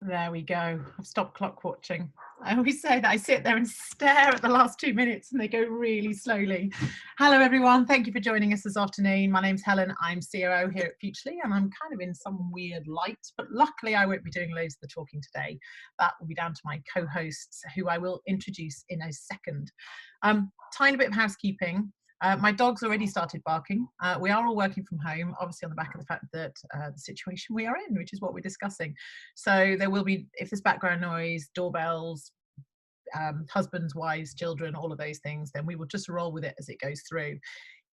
There we go. I've stopped clock watching. I always say that I sit there and stare at the last 2 minutes and they go really slowly. Hello, everyone. Thank you for joining us this afternoon. My name's Helen. I'm COO here at Futurely, and I'm kind of in some weird light, but luckily I won't be doing loads of the talking today. That will be down to my co-hosts, who I will introduce in a second. Tiny bit of housekeeping. My dog's already started barking. We are all working from home, obviously on the back of the fact that the situation we are in, which is what we're discussing. So there will be, if there's background noise, doorbells, husbands, wives, children, all of those things, then we will just roll with it as it goes through.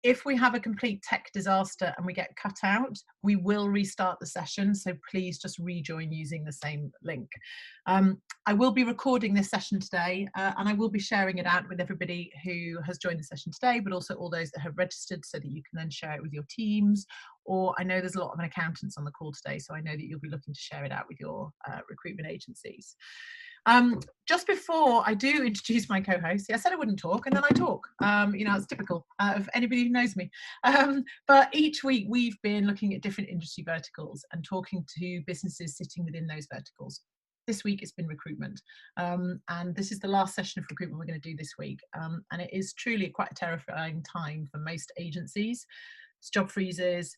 If we have a complete tech disaster and we get cut out, we will restart the session. So please just rejoin using the same link. I will be recording this session today and I will be sharing it out with everybody who has joined the session today, but also all those that have registered so that you can then share it with your teams. Or I know there's a lot of accountants on the call today, so I know that you'll be looking to share it out with your recruitment agencies. Just before I do introduce my co-host, I said I wouldn't talk and then I talk. It's typical of anybody who knows me. But each week we've been looking at different industry verticals and talking to businesses sitting within those verticals. This week it's been recruitment. And this is the last session of recruitment we're going to do this week. And it is truly quite a terrifying time for most agencies. It's job freezes,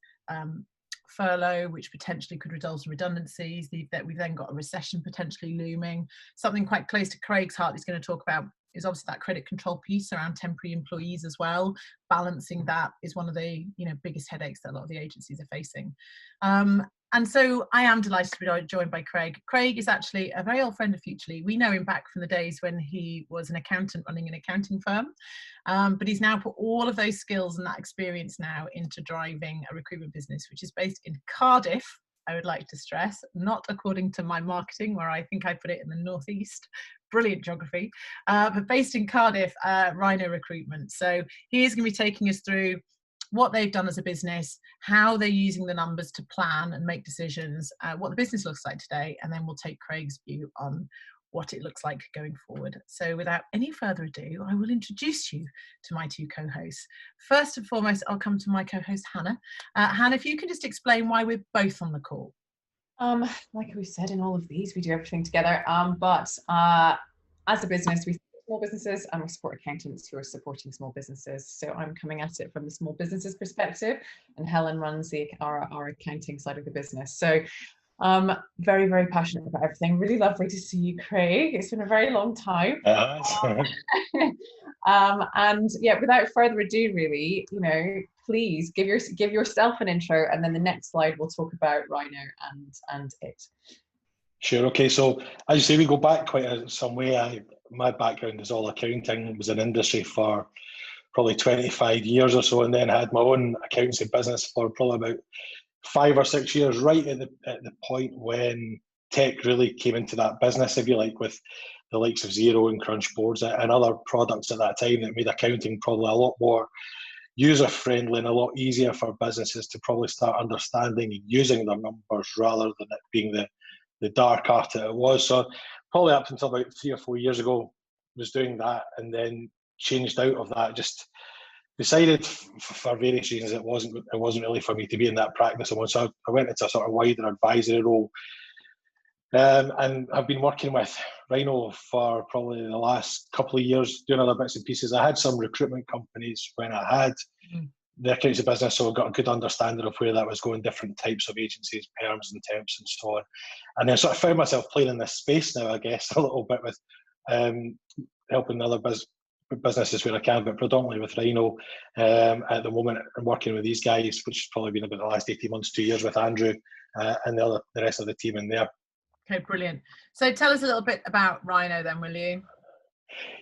furlough, which potentially could result in redundancies. We've then got a recession potentially looming. Something quite close to Craig's heart he's going to talk about is obviously that credit control piece around temporary employees as well. Balancing that is one of the biggest headaches that a lot of the agencies are facing. And so I am delighted to be joined by Craig. Craig is actually a very old friend of Futurely. We know him back from the days when he was an accountant running an accounting firm. But he's now put all of those skills and that experience now into driving a recruitment business, which is based in Cardiff, I would like to stress, not according to my marketing, where I think I put it in the northeast. Brilliant geography, but based in Cardiff, Rhino Recruitment. So he is going to be taking us through what they've done as a business, how they're using the numbers to plan and make decisions, what the business looks like today, and then we'll take Craig's view on what it looks like going forward. So without any further ado, I will introduce you to my two co-hosts. First and foremost, I'll come to my co-host, Hannah. Hannah, if you can just explain why we're both on the call. Like we said, in all of these, we do everything together. But as a business, we support small businesses and we support accountants who are supporting small businesses. So I'm coming at it from the small businesses perspective, and Helen runs our accounting side of the business. So very, very passionate about everything. Really lovely to see you, Craig. It's been a very long time. And yeah, without further ado, really, please give yourself an intro, and then the next slide we'll talk about Rhino and it. Sure. Okay. So as you say, we go back quite some way. My background is all accounting. Was in industry for probably 25 years or so, and then had my own accountancy business for probably about 5 or 6 years, right at the point when tech really came into that business, if you like, with the likes of Xero and Crunch boards and other products at that time that made accounting probably a lot more user-friendly and a lot easier for businesses to probably start understanding and using their numbers rather than it being the dark art that it was. So probably up until about 3 or 4 years ago, was doing that, and then changed out of that. Just decided for various reasons it wasn't really for me to be in that practice. So I went into a sort of wider advisory role, and I've been working with Rhino for probably the last couple of years, doing other bits and pieces. I had some recruitment companies when I had the accountancy business, so I got a good understanding of where that was going, different types of agencies, perms and temps and so on. And then sort of found myself playing in this space now, I guess, a little bit with helping other businesses where I can, but predominantly with Rhino at the moment, and working with these guys, which has probably been about the last 18 months, 2 years with Andrew and the rest of the team in there. Okay, brilliant. So tell us a little bit about Rhino then, will you?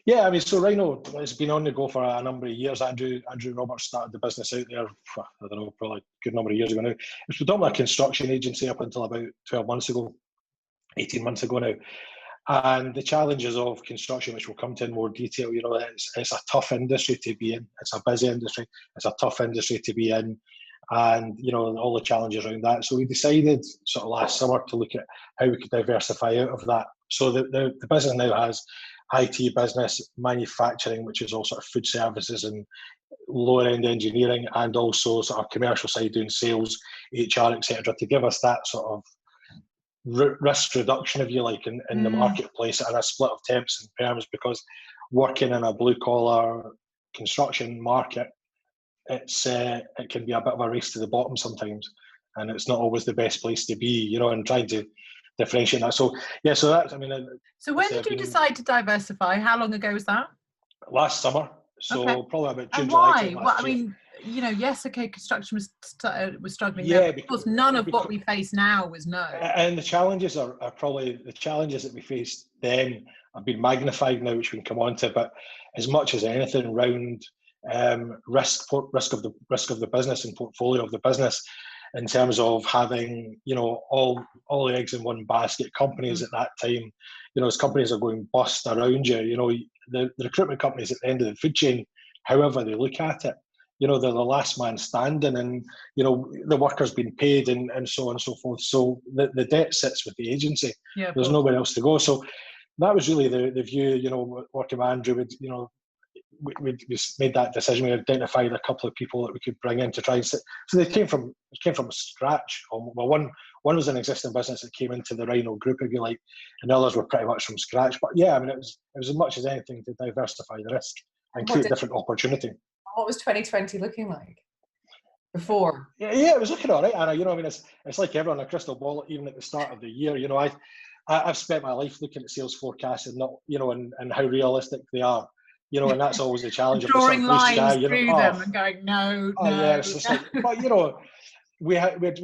Yeah, I mean, so Rhino has been on the go for a number of years. Andrew Roberts started the business out there, I don't know, probably a good number of years ago now. It was predominantly a construction agency up until about 12 months ago, 18 months ago now. And the challenges of construction, which we'll come to in more detail, it's a tough industry to be in. It's a busy industry. It's a tough industry to be in. And, all the challenges around that. So we decided sort of last summer to look at how we could diversify out of that. So the business now has IT business, manufacturing, which is all sort of food services and lower end engineering, and also sort of commercial side doing sales, HR, etc., to give us that sort of risk reduction, if you like, in the marketplace, and a split of temps and perms, because working in a blue collar construction market, it can be a bit of a race to the bottom sometimes, and it's not always the best place to be, you know, and trying to differentiate that. So yeah, so that's, I mean, so when did you decide to diversify? How long ago was that? Last summer. So okay. probably about June, and July. Why? Well, I mean, you know, yes, okay, construction was struggling. Yeah, there, but of course, none of what we face now was known. And the challenges are probably the challenges that we faced then have been magnified now, which we can come on to. But as much as anything around risk of the business and portfolio of the business, in terms of having, you know, all the eggs in one basket. Companies at that time, you know, as companies are going bust around you, you know, the recruitment companies at the end of the food chain, however they look at it, you know, they're the last man standing, and, you know, the worker's been paid and so on and so forth. So the debt sits with the agency. Yeah, there's nowhere else to go. So that was really the view, you know, working with Andrew, you know, we made that decision. We identified a couple of people that we could bring in to try and sit. So they came from scratch. Well, one was an existing business that came into the Rhino group, if you like, and the others were pretty much from scratch. But yeah, I mean, it was as much as anything to diversify the risk and create different opportunity. What was 2020 looking like before? Yeah, it was looking all right, Anna. You know, I mean, it's like everyone, a crystal ball. Even at the start of the year, you know, I've spent my life looking at sales forecasts and not, you know, and how realistic they are. You know, and that's always the challenge of drawing the sort of lines sky, through them and going, no. Yeah, it's just like, but you know, we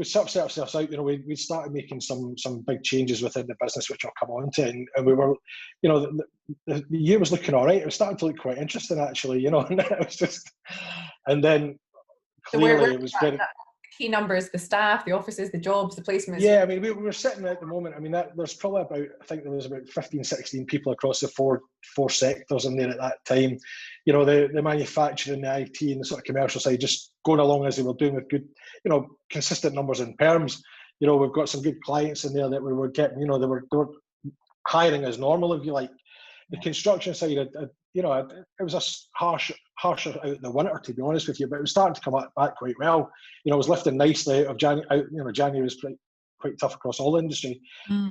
sort of set ourselves out. You know, we started making some big changes within the business, which I'll come on to, and we were, you know, the year was looking all right. It was starting to look quite interesting, actually. You know, and it was just, and then clearly it was very. Key numbers, the staff, the offices, the jobs, the placements. Yeah, I mean, we were sitting at the moment, I mean, there's probably about, I think there was about 15, 16 people across the four sectors in there at that time. You know, the manufacturing, the IT, and the sort of commercial side just going along as they were doing, with good, you know, consistent numbers in perms. You know, we've got some good clients in there that we were getting, you know, they were hiring as normal, if you like. The construction side, you know, it was a harsher out the winter, to be honest with you, but it was starting to come back quite well. You know, it was lifting nicely out of January. You know, January was quite tough across all industry.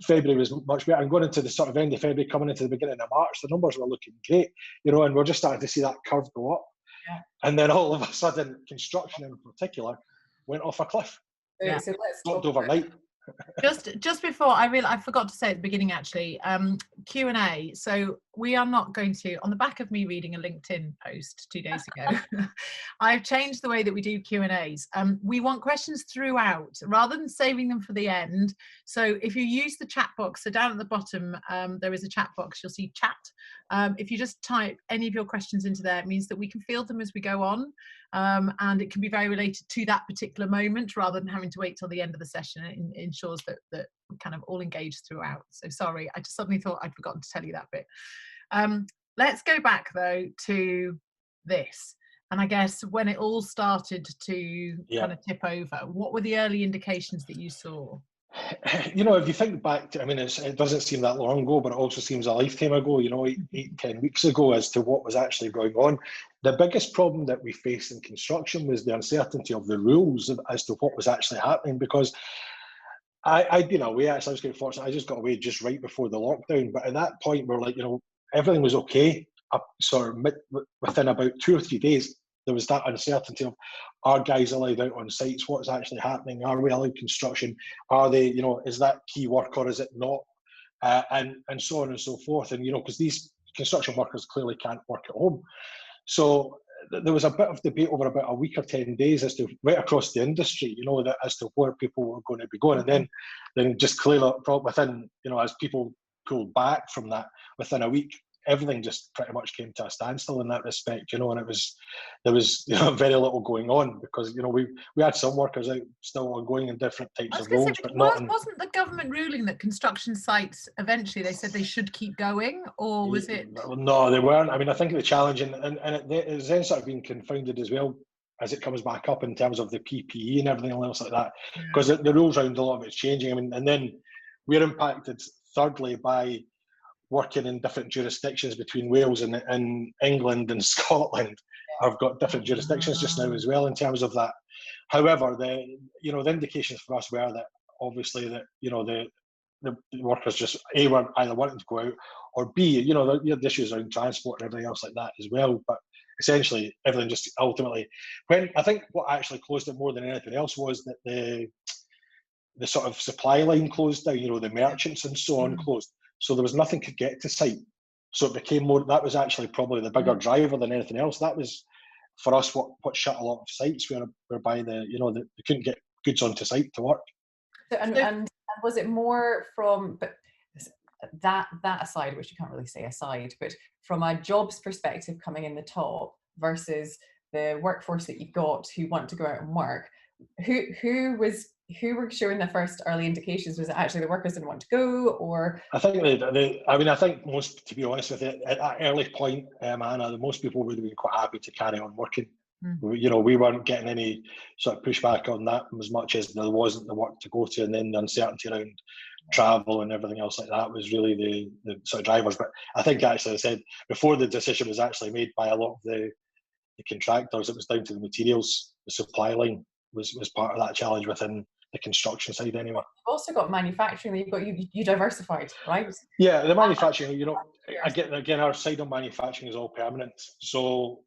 February was much better, and going into the sort of end of February, coming into the beginning of March, the numbers were looking great. You know, and we're just starting to see that curve go up. Yeah. And then all of a sudden, construction in particular went off a cliff. Yeah. So let's stopped overnight. Just before I forgot to say at the beginning, actually, Q&A. So we are not going to, on the back of me reading a LinkedIn post 2 days ago, I've changed the way that we do Q&As. We want questions throughout rather than saving them for the end. So if you use the chat box, so down at the bottom, there is a chat box, you'll see chat. If you just type any of your questions into there, it means that we can field them as we go on. And it can be very related to that particular moment rather than having to wait till the end of the session. It ensures that we kind of all engage throughout. So sorry, I just suddenly thought I'd forgotten to tell you that bit. Let's go back though to this. And I guess when it all started to kind of tip over, what were the early indications that you saw? You know, if you think back to, I mean, it doesn't seem that long ago, but it also seems a lifetime ago, you know, 8-10 weeks ago, as to what was actually going on. The biggest problem that we faced in construction was the uncertainty of the rules as to what was actually happening, because I'd been away, actually, I was getting fortunate, I just got away just right before the lockdown, but at that point, we're like, you know, everything was okay, up sort of within about 2 or 3 days. There was that uncertainty of, are guys allowed out on sites? What's actually happening? Are we allowed construction? Are they, you know, is that key work or is it not? And so on and so forth. And, you know, because these construction workers clearly can't work at home. So there was a bit of debate over about a week or 10 days as to right across the industry, you know, that as to where people were going to be going. And then just clearly within, you know, as people pulled back from that within a week, everything just pretty much came to a standstill in that respect, you know, and there was you know, very little going on because, you know, we had some workers out still ongoing in different types of roles, but wasn't the government ruling that construction sites eventually they said they should keep going, or was it? No, they weren't. I mean, I think the challenge and it's then sort of been confounded as well as it comes back up in terms of the PPE and everything else like that, because the rules around a lot of it's changing. I mean, and then we're impacted thirdly by working in different jurisdictions between Wales and England and Scotland. I've got different jurisdictions just now as well in terms of that. However, the indications for us were that obviously that, you know, the workers just A, weren't either wanting to go out, or B, you know, there had issues around transport and everything else like that as well. But essentially, everything just ultimately, when I think what actually closed it more than anything else was that the sort of supply line closed down, you know, the merchants and so on closed. So there was nothing could get to site. So it became more, that was actually probably the bigger driver than anything else. That was, for us, what shut a lot of sites whereby they couldn't get goods onto site to work. So, and was it more from, but that aside, which you can't really say aside, but from a jobs perspective coming in the top versus the workforce that you've got who want to go out and work, who were showing the first early indications? Was it actually the workers didn't want to go, or? I think I think most, to be honest with it, at that early point, Anna, most people would have been quite happy to carry on working. You know, we weren't getting any sort of pushback on that as much as there wasn't the work to go to, and then the uncertainty around travel and everything else like that was really the sort of drivers. But I think actually, I said before the decision was actually made by a lot of the contractors, it was down to the materials. The supply line was part of that challenge within the construction side anyway. You've also got manufacturing. You've got you diversified, right? Yeah, the manufacturing. You know, again, our side on manufacturing is all permanent. So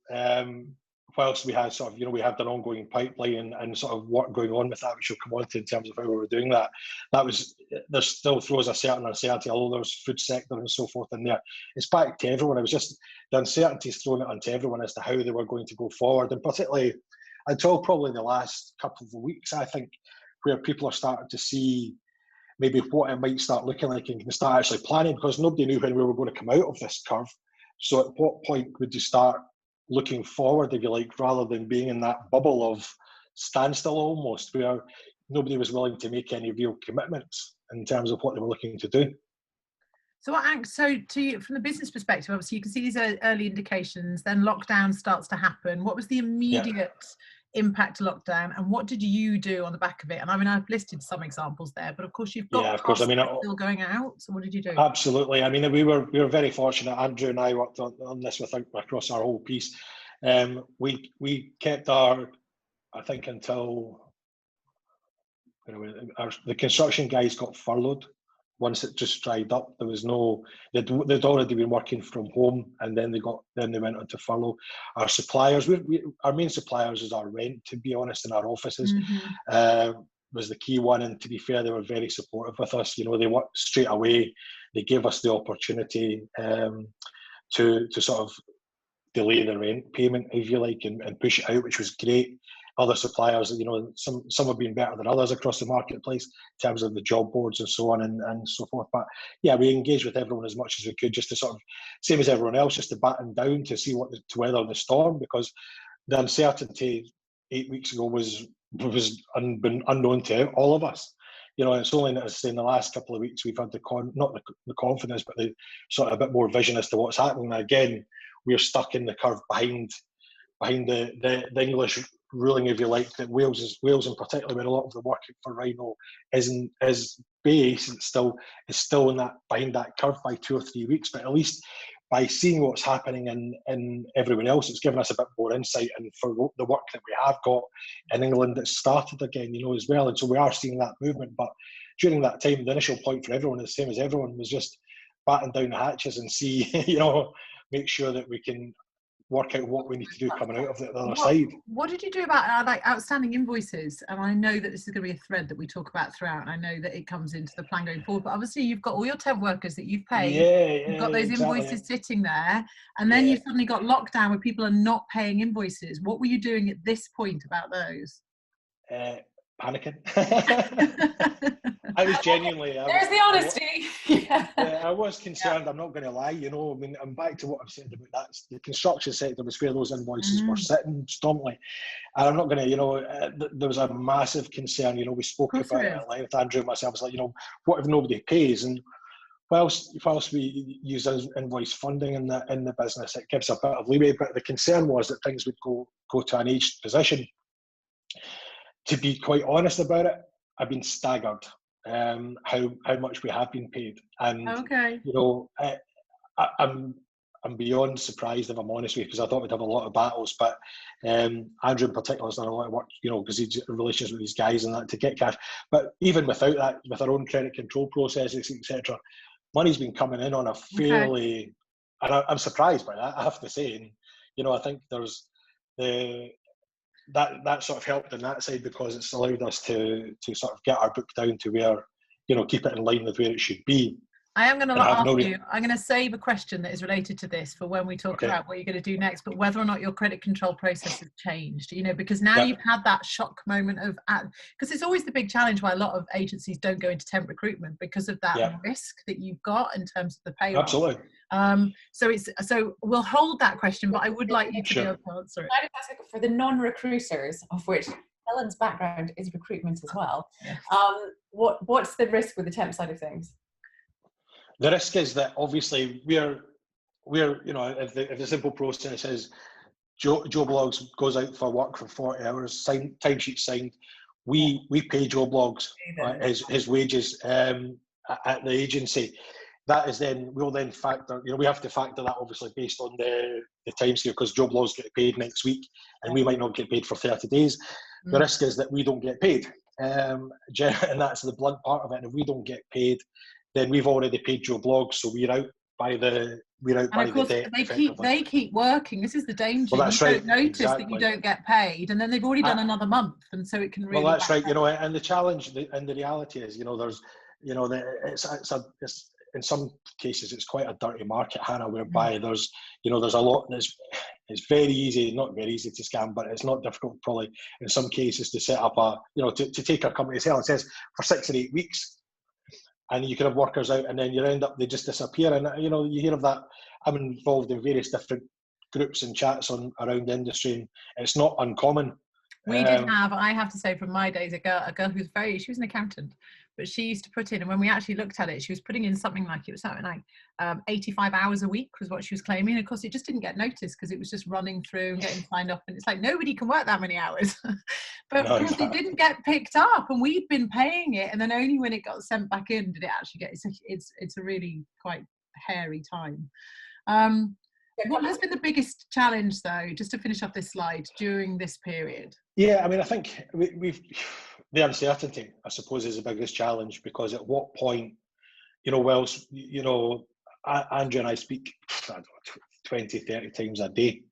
whilst we had sort of, you know, we had an ongoing pipeline and sort of work going on with that, which we'll come on to in terms of how we were doing that. That was, there still throws a certain uncertainty, although there's food sector and so forth in there. It's back to everyone. It was just the uncertainty's thrown it onto everyone as to how they were going to go forward, and particularly until probably the last couple of weeks, I think, where people are starting to see maybe what it might start looking like and can start actually planning, because nobody knew when we were going to come out of this curve. So at what point would you start looking forward, if you like, rather than being in that bubble of standstill almost, where nobody was willing to make any real commitments in terms of what they were looking to do. So to you, from the business perspective, obviously you can see these early indications, then lockdown starts to happen. What was the immediate impact to lockdown, and what did you do on the back of it? And I mean, I've listed some examples there, but of course you've got costs still going out. So what did you do? Absolutely. I mean, we were very fortunate. Andrew and I worked on this across our whole piece. We kept our, I think until the construction guys got furloughed. Once it just dried up, there was no. They'd already been working from home, and then they went on to furlough. Our suppliers, our main suppliers is our rent, to be honest, in our offices. Was the key one, and to be fair, they were very supportive with us. You know, they worked straight away. They gave us the opportunity to sort of delay the rent payment, if you like, and push it out, which was great. Other suppliers, you know, some have been better than others across the marketplace in terms of the job boards and so on and so forth. But yeah, we engaged with everyone as much as we could, just to sort of, same as everyone else, just to batten down to see to weather the storm, because the uncertainty 8 weeks ago was unknown to all of us. You know, it's only, as I say, in the last couple of weeks we've had not the confidence, but the sort of a bit more vision as to what's happening. And again, we're stuck in the curve behind the English ruling, if you like, that Wales in particular, where a lot of the work for Rhino is based, it's still in that, behind that curve by 2 or 3 weeks. But at least by seeing what's happening in everyone else, it's given us a bit more insight, and for the work that we have got in England that's started again, you know, as well. And so we are seeing that movement. But during that time, the initial point for everyone, the same as everyone, was just batten down the hatches and see, you know, make sure that we can work out what we need to do coming out of the other side. What did you do about like outstanding invoices? And I know that this is going to be a thread that we talk about throughout, and I know that it comes into the plan going forward, but obviously you've got all your temp workers that you've paid, you've got those invoices sitting there, and then you've suddenly got lockdown where people are not paying invoices. What were you doing at this point about those? Panicking. I was genuinely. There's the honesty. I was concerned. I'm not going to lie. You know, I mean, I'm back to what I've said about that. The construction sector was where those invoices were sitting stormily, and I'm not going to. You know, there was a massive concern. You know, we spoke about it at length. Andrew and myself was like, you know, what if nobody pays? And whilst we use invoice funding in the business, it gives a bit of leeway. But the concern was that things would go to an aged position. To be quite honest about it, I've been staggered how much we have been paid, and you know, I'm beyond surprised, if I'm honest with you, because I thought we'd have a lot of battles. But Andrew in particular has done a lot of work, you know, because he's in relations with these guys and that to get cash. But even without that, with our own credit control processes, etc., money's been coming in on a fairly, and I'm surprised by that, I have to say. And, you know, I think there's that sort of helped on that side, because it's allowed us to sort of get our book down to where, you know, keep it in line with where it should be. I am going to ask you, I'm going to save a question that is related to this for when we talk about what you're going to do next, but whether or not your credit control process has changed, you know, because now you've had that shock moment of, because it's always the big challenge why a lot of agencies don't go into temp recruitment, because of that risk that you've got in terms of the payroll. Absolutely. So we'll hold that question, but I would like you to be able to answer it. For the non-recruiters, of which Helen's background is recruitment as well, what's the risk with the temp side of things? The risk is that obviously we're you know, if the simple process is Joe Blogs goes out for work for 40 hours, timesheet signed, we pay Joe Blogs his wages at the agency. That is then, we'll then factor, you know, we have to factor that obviously based on the time scale, because Joe Blogs get paid next week and we might not get paid for 30 days. The risk is that we don't get paid, and that's the blunt part of it. And if we don't get paid, then we've already paid Joe Blogs, so we're out by the debt. They keep working. This is the danger. Well, that's you right. don't notice that you don't get paid, and then they've already done another month, and so it can really. Well, that's right. You know, and the challenge and the reality is, you know, there's, you know, it's in some cases it's quite a dirty market, Hannah, whereby there's, you know, there's a lot. It's very easy, not very easy to scam, but it's not difficult probably in some cases to set up a, you know, to take a company as hell. It says for 6 or 8 weeks. And you can have workers out, and then you end up, they just disappear. And, you know, you hear of that. I'm involved in various different groups and chats around the industry, and it's not uncommon. We did have, I have to say, from my days, a girl who was she was an accountant, but she used to put in, and when we actually looked at it, she was putting in something like 85 hours a week was what she was claiming. And of course, it just didn't get noticed because it was just running through and getting signed up. And it's like, nobody can work that many hours. But of course, it didn't get picked up, and we'd been paying it. And then only when it got sent back in did it actually get, it's a really quite hairy time. What has been the biggest challenge, though, just to finish off this slide, during this period? Yeah, I mean, I think we've the uncertainty, I suppose, is the biggest challenge, because at what point, you know, whilst, you know, Andrew and I speak, I don't know, 20, 30 times a day,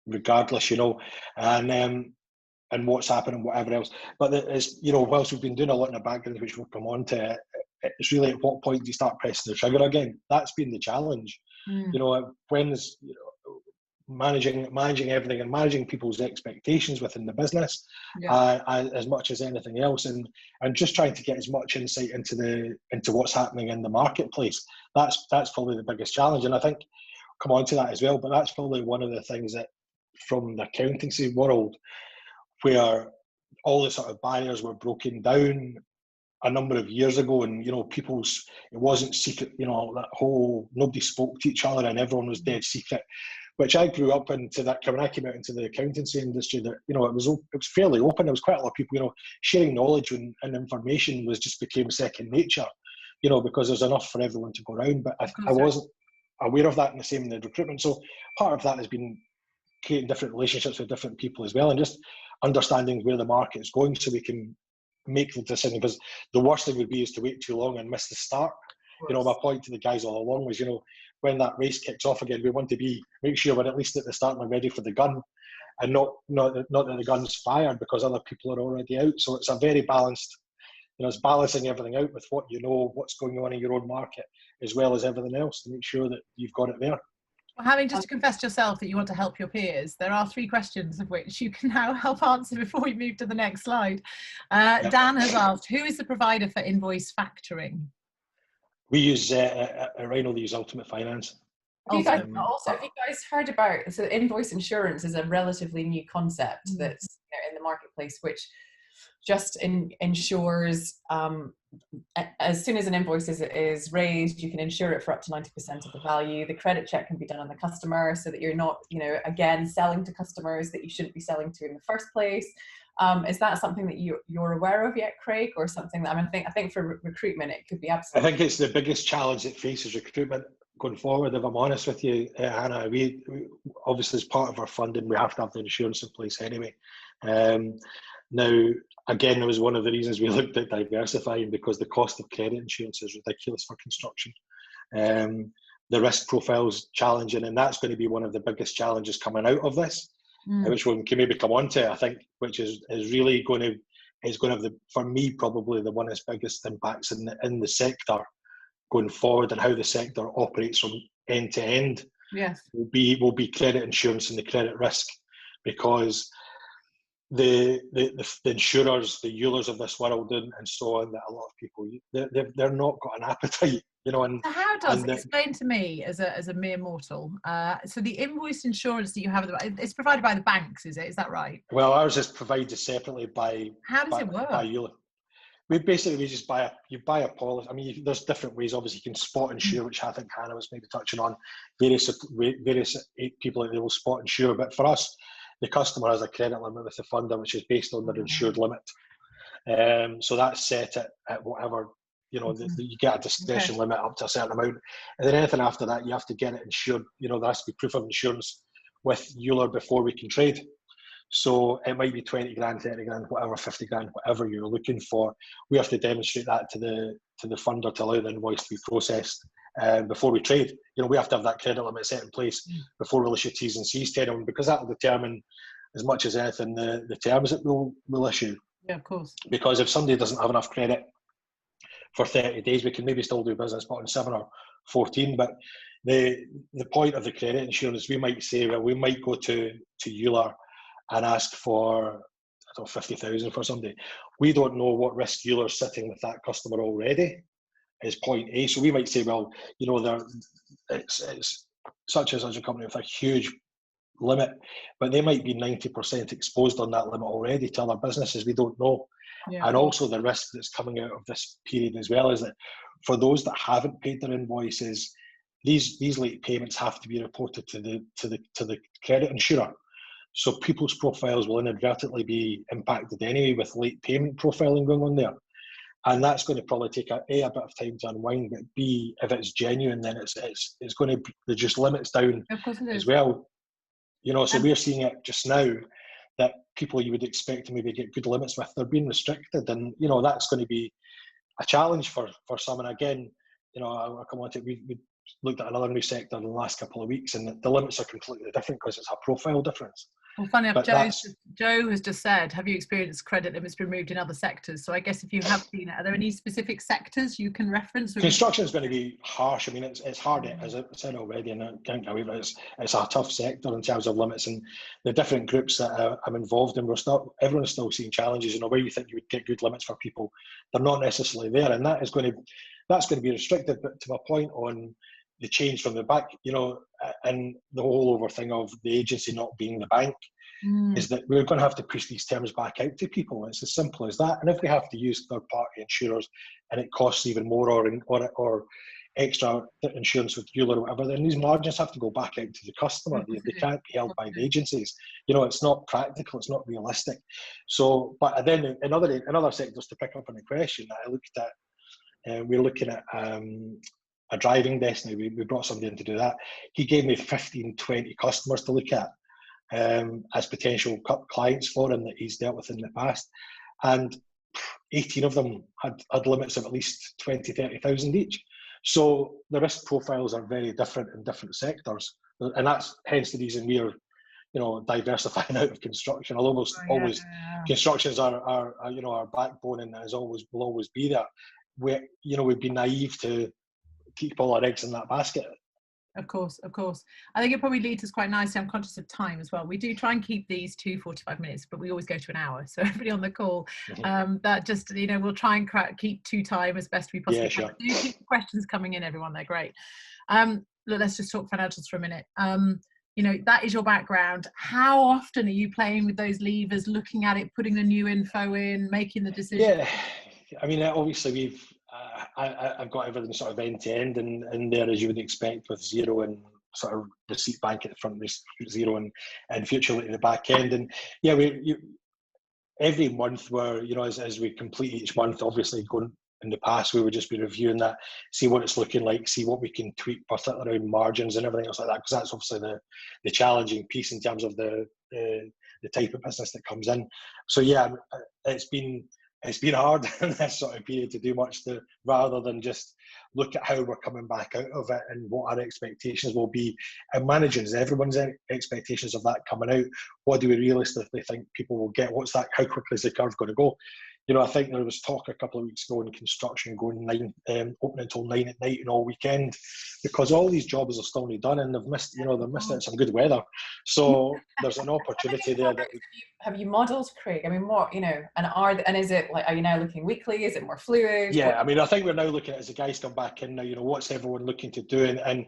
regardless, you know, and what's happening, whatever else. But it's, you know, whilst we've been doing a lot in the background, which we'll come on to, it's really at what point do you start pressing the trigger again? That's been the challenge. You know, when's, you know, managing everything and managing people's expectations within the business, as much as anything else, and just trying to get as much insight into what's happening in the marketplace. That's probably the biggest challenge, and I think come on to that as well. But that's probably one of the things that, from the accountancy world, where all the sort of barriers were broken down a number of years ago, and, you know, it wasn't secret, you know, that whole nobody spoke to each other and everyone was dead secret, which I grew up into. That when I came out into the accountancy industry, that, you know, it was fairly open. There was quite a lot of people, you know, sharing knowledge and information became second nature, you know, because there's enough for everyone to go around. But I wasn't aware of that, and the same in the recruitment. So part of that has been creating different relationships with different people as well, and just understanding where the market is going so we can make the decision. Because the worst thing would be is to wait too long and miss the start. You know, my point to the guys all along was, you know, when that race kicks off again, we want to make sure we're at least at the start and we're ready for the gun, and not that the gun's fired because other people are already out. So it's a very balanced, you know, it's balancing everything out with what you know, what's going on in your own market, as well as everything else, to make sure that you've got it there. Well, having just confessed yourself that you want to help your peers, there are 3 questions of which you can now help answer before we move to the next slide. Dan has asked, who is the provider for invoice factoring? We use Rhino, they use Ultimate Finance. Have you guys heard about, so invoice insurance is a relatively new concept that's, you know, in the marketplace, which just ensures as soon as an invoice is raised, you can insure it for up to 90% of the value. The credit check can be done on the customer so that you're not, you know, again, selling to customers that you shouldn't be selling to in the first place. Is that something that you're aware of yet, Craig, or something that I think for recruitment it could be absolutely? I think it's the biggest challenge that faces recruitment. going forward, if I'm honest with you, Hannah, we obviously as part of our funding, we have to have the insurance in place anyway. Now, again, it was one of the reasons we looked at diversifying, because the cost of credit insurance is ridiculous for construction. The risk profile is challenging, and that's going to be one of the biggest challenges coming out of this, which we can maybe come on to, I think, which is really going to have for me, probably the one of the biggest impacts in the sector going forward, and how the sector operates from end to end. Yes, will be credit insurance and the credit risk, because the insurers, the Eulers of this world, and so on, that a lot of people, they're not got an appetite, you know. And so how does explain to me as a mere mortal? So the invoice insurance that you have, it's provided by the banks, is it? Is that right? Well, ours is provided separately by. How does it work? By Euler. We just buy a policy. I mean, there's different ways. Obviously, you can spot insure, which I think Hannah was maybe touching on. Various people that they will spot insure, but for us, the customer has a credit limit with the funder, which is based on their insured limit. So that's set at whatever, you know, you get a discretion limit up to a certain amount, and then anything after that, you have to get it insured. You know, there has to be proof of insurance with Euler before we can trade. So it might be 20 grand, 30 grand, whatever, 50 grand, whatever you're looking for. We have to demonstrate that to the funder to allow the invoice to be processed before we trade. You know, we have to have that credit limit set in place before we issue T's and C's to anyone, because that will determine, as much as anything, the terms that we'll issue. Yeah, of course. Because if somebody doesn't have enough credit for 30 days, we can maybe still do business, but on 7 or 14. But the point of the credit insurance, we might say, well, we might go to Euler and ask for, I don't know, 50,000 for somebody. We don't know what risk Euler's sitting with that customer already, is point A. So we might say, well, you know, it's such and such a company with a huge limit, but they might be 90% exposed on that limit already to other businesses. We don't know. Yeah. And also the risk that's coming out of this period as well is that for those that haven't paid their invoices, these late payments have to be reported to the credit insurer. So people's profiles will inadvertently be impacted anyway with late payment profiling going on there. And that's going to probably take a bit of time to unwind, but B, if it's genuine, then it's going to reduce limits down as well. You know, so we're seeing it just now that people you would expect to maybe get good limits with, they're being restricted. And, you know, that's going to be a challenge for some. And again, you know, I'll come on to it. We looked at another new sector in the last couple of weeks, and the limits are completely different because it's a profile difference. Well, funny enough, Joe has just said, have you experienced credit limits removed in other sectors? So I guess if you have seen it, are there any specific sectors you can reference? Construction is going to be harsh. I mean, it's hard, as I said already, and I can't go away, but it's a tough sector in terms of limits, and the different groups that I'm involved in, everyone's still seeing challenges. You know, where you think you would get good limits for people, they're not necessarily there, and that's going to be restricted. But to my point on the change from the back, you know, and the whole over thing of the agency not being the bank, is that we're going to have to push these terms back out to people. It's as simple as that. And if we have to use third-party insurers and it costs even more, or extra insurance with Euler or whatever, then these margins have to go back out to the customer. They can't be held by the agencies. You know, it's not practical. It's not realistic. So, but then in other sectors, to pick up on the question that I looked at, we're looking at a driving desk now. We brought somebody in to do that. He gave me 15, 20 customers to look at as potential clients for him that he's dealt with in the past. And 18 of them had limits of at least 20, 30,000 each. So the risk profiles are very different in different sectors. And that's hence the reason we're, you know, diversifying out of construction. Although construction is our you know, our backbone, and will always be there. We'd be naive to keep all our eggs in that basket. Of course. I think it probably leads us quite nicely. I'm conscious of time as well. We do try and keep these to 45 minutes, but we always go to an hour. So everybody on the call, that just, you know, we'll try and keep to time as best we possibly can. Do keep the questions coming in, everyone. They're great. Look, let's just talk financials for a minute. You know, that is your background. How often are you playing with those levers, looking at it, putting the new info in, making the decision? Yeah, I mean, obviously I've got everything sort of end to end in there, as you would expect, with Xero and sort of receipt bank at the front, Xero and Futurely at the back end. And yeah, every month we're, you know, as we complete each month, obviously going in the past, we would just be reviewing that, see what it's looking like, see what we can tweak, particularly around margins and everything else like that, because that's obviously the challenging piece in terms of the type of business that comes in. So yeah, it's been hard in this sort of period to do much rather than just look at how we're coming back out of it and what our expectations will be, and managing everyone's expectations of that coming out. What do we realistically think people will get? How quickly is the curve going to go? I think there was talk a couple of weeks ago in construction going open until 9 at night and all weekend, because all these jobs are still not done, and they've missed out some good weather. So there's an opportunity there. Have you modelled, Craig? I mean, what, and is it like, are you now looking weekly? Is it more fluid? Yeah, I mean, I think we're now looking at, as the guys come back in now, what's everyone looking to do, and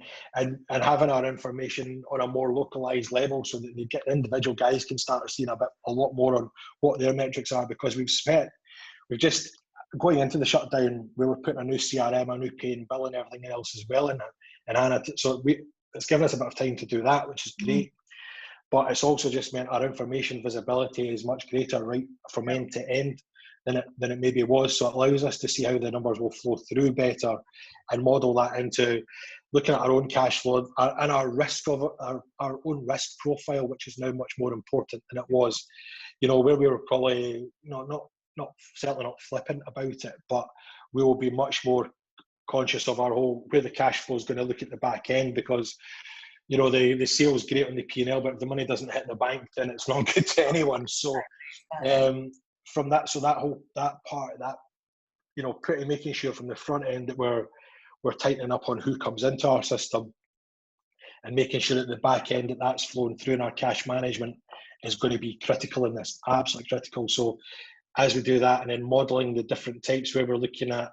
having our information on a more localised level, so that the individual guys can start seeing a lot more on what their metrics are, because we've just, going into the shutdown, we were putting a new CRM, a new pay and bill and everything else as well in Anna. So it's given us a bit of time to do that, which is great. But it's also just meant our information visibility is much greater right from end to end than it maybe was. So it allows us to see how the numbers will flow through better and model that into looking at our own cash flow and our risk of our own risk profile, which is now much more important than it was. Where we were probably certainly not flippant about it, but we will be much more conscious of where the cash flow is going to look at the back end, because the sales great on the P&L, but if the money doesn't hit the bank, then it's not good to anyone. So from that, so that part of that, pretty making sure from the front end that we're tightening up on who comes into our system, and making sure that the back end that's flowing through in our cash management is going to be critical in this, absolutely critical. So as we do that, and then modelling the different types, where we're looking at,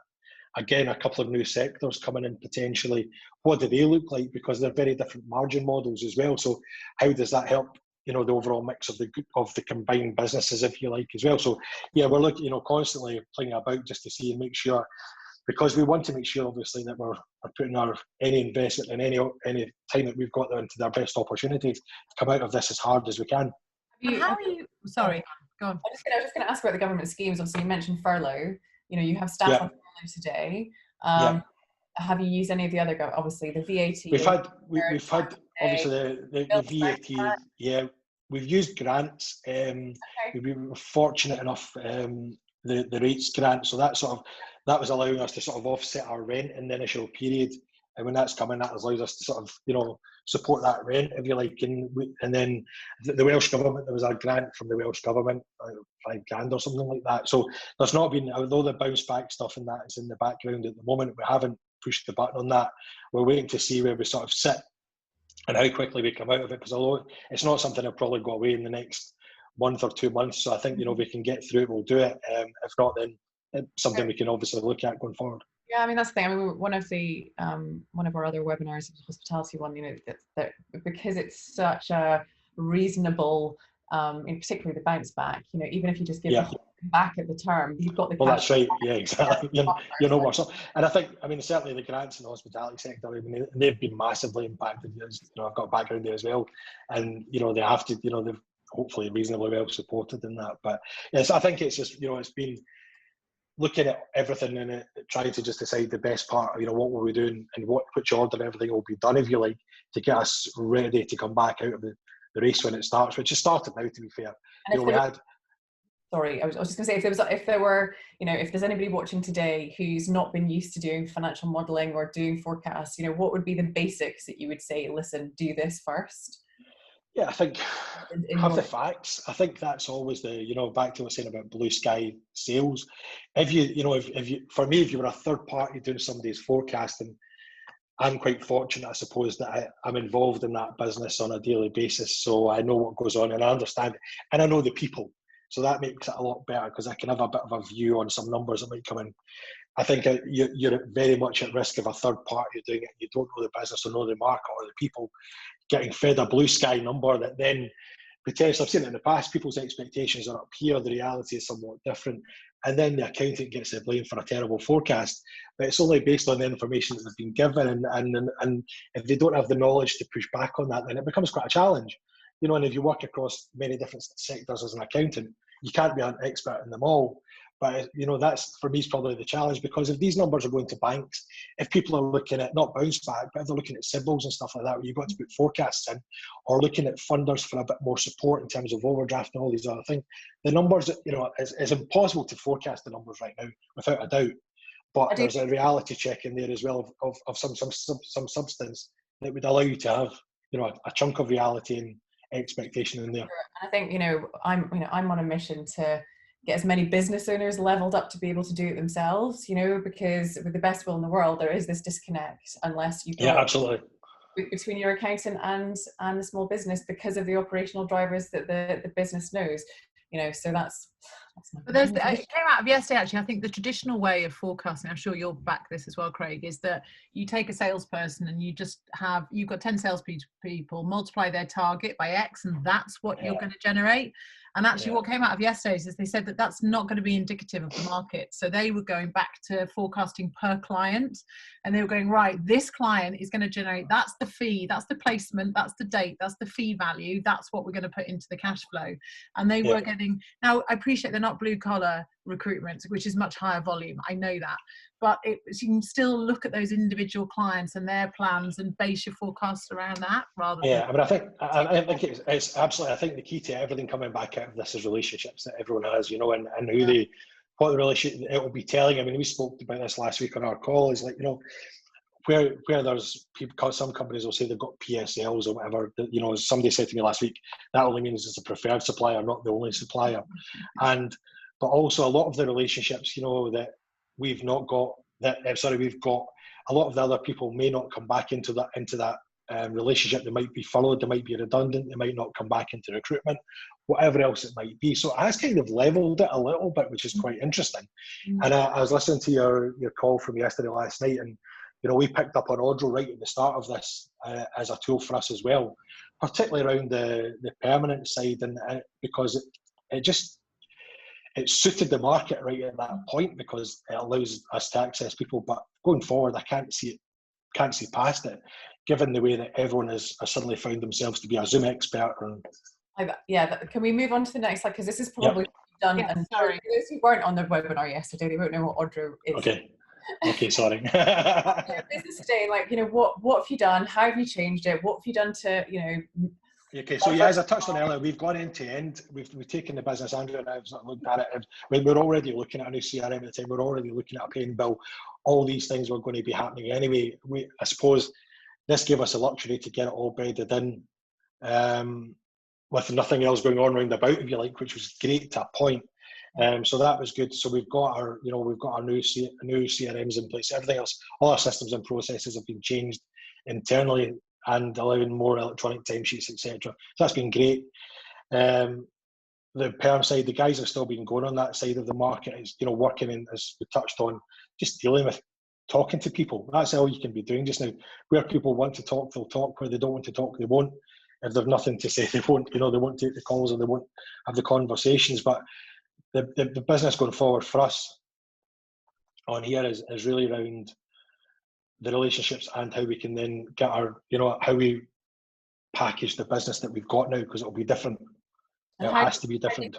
again, a couple of new sectors coming in potentially, what do they look like? Because they're very different margin models as well. So how does that help, the overall mix of the combined businesses, if you like, as well? So yeah, we're looking, constantly playing about just to see and make sure, because we want to make sure, obviously, that we're putting any investment and any time that we've got there into their best opportunities to come out of this as hard as we can. How are you? Sorry, go on. I was just going to ask about the government schemes. Obviously, you mentioned furlough. You have staff on furlough today. Have you used any of the other? Obviously, the VAT. We've had obviously the VAT. Yeah, we've used grants. We were fortunate enough. The rates grant, so that was allowing us to sort of offset our rent in the initial period, and when that's coming, that allows us to sort of support that rent, if you like. And then the Welsh Government, there was a grant from the Welsh Government, £5,000 or something like that. So there's not been, although the bounce back stuff and that is in the background at the moment, we haven't pushed the button on that. We're waiting to see where we sort of sit and how quickly we come out of it, because although it's not something that'll probably go away in the next month or 2 months, so I think if we can get through it, we'll do it. If not, then it's something we can obviously look at going forward. Yeah, I mean, that's the thing. I mean, one of our other webinars, the hospitality one, that because it's such a reasonable, particularly the bounce back, even if you just give back at the term, you've got the well, that's right. Yeah, exactly. What's up. And I think, certainly the grants in the hospitality sector, they've been massively impacted. I've got a background there as well, and they have to, they've hopefully reasonably well supported in that. But yes, I think it's just, it's been looking at everything and trying to just decide the best part, what will we doing and which order everything will be done, if you like, to get us ready to come back out of the race when it starts, which has started now, to be fair. Sorry, I was just going to say, if there's anybody watching today who's not been used to doing financial modelling or doing forecasts, what would be the basics that you would say, listen, do this first? Yeah, I think have the facts. I think that's always back to what I was saying about blue sky sales. If you were a third party doing somebody's forecasting, I'm quite fortunate, I suppose, that I'm involved in that business on a daily basis. So I know what goes on and I understand it, and I know the people. So that makes it a lot better, because I can have a bit of a view on some numbers that might come in. I think you're very much at risk of a third party doing it. You don't know the business or know the market or the people, getting fed a blue sky number that then potentially, I've seen it in the past, people's expectations are up here, the reality is somewhat different, and then the accountant gets the blame for a terrible forecast. But it's only based on the information that they've been given, and if they don't have the knowledge to push back on that, then it becomes quite a challenge. And if you work across many different sectors as an accountant, you can't be an expert in them all. But that's for me is probably the challenge, because if these numbers are going to banks, if people are looking at not bounce back, but if they're looking at SIBLs and stuff like that, where you've got to put forecasts in, or looking at funders for a bit more support in terms of overdraft and all these other things, the numbers, it's impossible to forecast the numbers right now without a doubt. But there's a reality check in there as well of some substance that would allow you to have a chunk of reality and expectation in there. I think I'm on a mission to get as many business owners leveled up to be able to do it themselves, because with the best will in the world, there is this disconnect unless you absolutely between your accountant and the small business, because of the operational drivers that the business knows, so that's but it came out of yesterday, actually. I think the traditional way of forecasting, I'm sure you'll back this as well, Craig, is that you take a salesperson and you've got 10 salespeople, multiply their target by X, and that's what you're going to generate. And actually what came out of yesterday is they said that that's not going to be indicative of the market. So they were going back to forecasting per client, and they were going, right, this client is going to generate, that's the fee, that's the placement, that's the date, that's the fee value, that's what we're going to put into the cash flow. And they were getting, now I appreciate they're not blue collar recruitment, which is much higher volume, I know that, but you can still look at those individual clients and their plans and base your forecasts around that rather than... I think it's absolutely, I think the key to everything coming back out of this is relationships that everyone has, and who what the relationship it will be telling. I mean, we spoke about this last week on our call, is like, where there's people, some companies will say they've got PSLs or whatever, somebody said to me last week, that only means it's a preferred supplier, not the only supplier. But also a lot of the relationships, that we've not got, we've got a lot of the other people may not come back into that relationship. They might be furloughed, they might be redundant, they might not come back into recruitment, whatever else it might be. So it has kind of leveled it a little bit, which is quite interesting. And I was listening to your call from yesterday last night, and we picked up on Audro right at the start of this as a tool for us as well, particularly around the permanent side, and because it suited the market right at that point, because it allows us to access people. But going forward, I can't see past it, given the way that everyone has suddenly found themselves to be a Zoom expert. Can we move on to the next slide, because this is probably done. Yeah, and sorry. For those who weren't on the webinar yesterday, they won't know what Audro is. Okay, sorry. Business today, what have you done? How have you changed it? What have you done to Okay, so as I touched on earlier, we've gone end to end. We've taken the business, Andrew and I have looked at it. We're already looking at a new CRM at the time. We're already looking at a pay and bill. All these things were going to be happening anyway. I suppose this gave us a luxury to get it all bedded in, with nothing else going on round about, if you like, which was great to a point. So that was good. So we've got our new CRMs in place. Everything else, all our systems and processes have been changed internally, and allowing more electronic timesheets, etc. So that's been great. The perm side, the guys have still been going on that side of the market. It's working in, as we touched on, just dealing with talking to people. That's all you can be doing just now. Where people want to talk, they'll talk. Where they don't want to talk, they won't. If they've nothing to say, they won't. They won't take the calls, or they won't have the conversations. But the business going forward for us on here is really around the relationships and how we can then get our, how we package the business that we've got now, because it'll be different. It has to be different.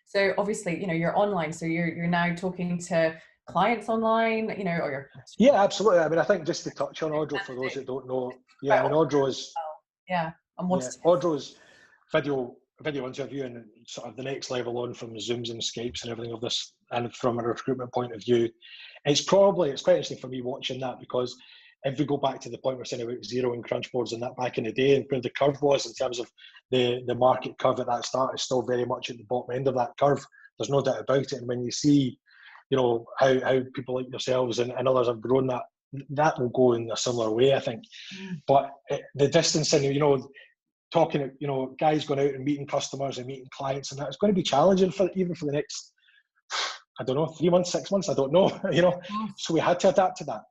So obviously, you're online, so you're now talking to clients online, or your... Yeah, absolutely. I mean, I think just to touch on Audro, for those that don't know, Audro is... Audro is video interview, and sort of the next level on from Zooms and Skypes and everything of this, and from a recruitment point of view, it's quite interesting for me watching that, because if we go back to the point we're saying about Xero and crunch boards and that back in the day, and where the curve was in terms of the market curve at that start, is still very much at the bottom end of that curve. There's no doubt about it. And when you see, how people like yourselves and others have grown, that will go in a similar way, I think. But the distancing, talking, guys going out and meeting customers and meeting clients, and that's going to be challenging even for the next, I don't know, 3 months, 6 months, I don't know, So we had to adapt to that.